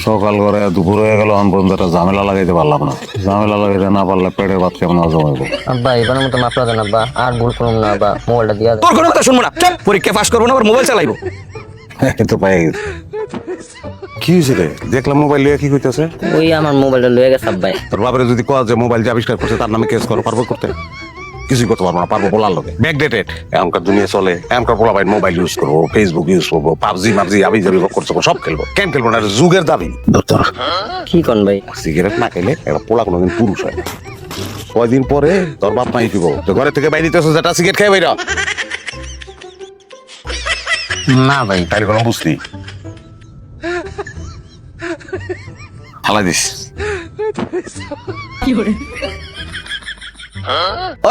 সকাল করে দুপুর হয়ে গেল এখন পর্যন্ত একটা ঝামেলা লাগাইতে পারলাম না। ঝামেলা লাগাইতে না পারলে পেটের ভাত কেমন জমাইবো। আব্বা এবারের মতো মাফ দেন আব্বা, আর ভুল করুন না আব্বা, মোবাইলটা দিয়া দেন। তোর কোনো কথা শুনবো না, চুপ। পরীক্ষা পাস করবো না, আবার মোবাইল চালাইবো। কিন্তু পাই গেছে। কি হয়েছে রে? দেখলাম মোবাইল লিয়ে কি কইতেছে। ওই আমার মোবাইলটা লয়ে গেছে আব্বাই। তোর বাপরে যদি কোয়া যে মোবাইল যে আবিষ্কার করছে তার নামে কেস করো, পারবো করতে? কিছুই করতে পারবো না, পারবো বলার লোকে ব্যাকডেটেড। এখনকার দুনিয়া চলে, এখনকার পোলা ভাই মোবাইল ইউজ করবো, ফেসবুক ইউজ করবো, পাবজি মাবজি আবি যাবি করছো, সব খেলবো। কেন খেলবো না? যুগের দাবি। তোর কি কোন ভাই? সিগারেট না খেলে একটা পোলা কোনোদিন পুরুষ হয়। কয়দিন পরে তোর বাপ মাই দিব তো ঘরে থেকে বাইরে দিতেছ, যেটা সিগারেট খেয়ে বাইরা। না ভাই। তাইলে কোনো বুঝলি হালাই দিস।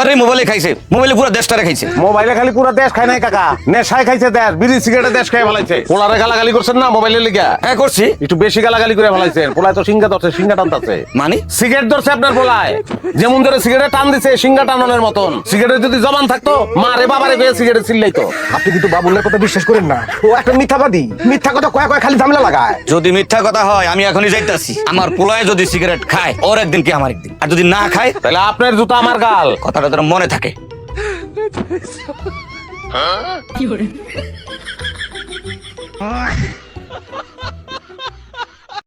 আরে মোবাইলে খাইছে, মোবাইলে পুরো দেশটারে খাইছে। মোবাইলে খালি পুরো দেশ খায় নাই কাকা, নেশায় খাইছে দেশ। বিড়ি সিগারেটে দেশ খেয়ে ফেলাইছে। পোলারে গালাগালি করছেন না মোবাইলের লিগা? হ্যাঁ করছি। একটু বেশি গালাগালি করে ফেলাইছেন। পোলায় তো সিঙ্গা ধরছে, সিঙ্গা টানতাছে। মানে সিগারেট ধরছে আপনার পোলায়, যেমন ধরে সিগারেট টান দিছে সিঙ্গা টানানোর মতন। সিগারেট যদি জবান থাকতো মারে বাবারে গিয়ে সিগারেট চিল্লাইতো। আপনি কিন্তু বাবুলের কথা বিশ্বাস করেন না, ও একটা মিথ্যাবাদী। মিথ্যা কথা কয় কয় খালি ঝামেলা লাগায়। যদি মিথ্যা কথা হয় আমি এখনই যাইতাছি। আমার পোলায় যদি সিগারেট খায় ওর একদিন কি আমার একদিন, আর যদি না খায় তাহলে আপনার জুতা আমার গাল। কথাটা তোর মনে থাকে। কি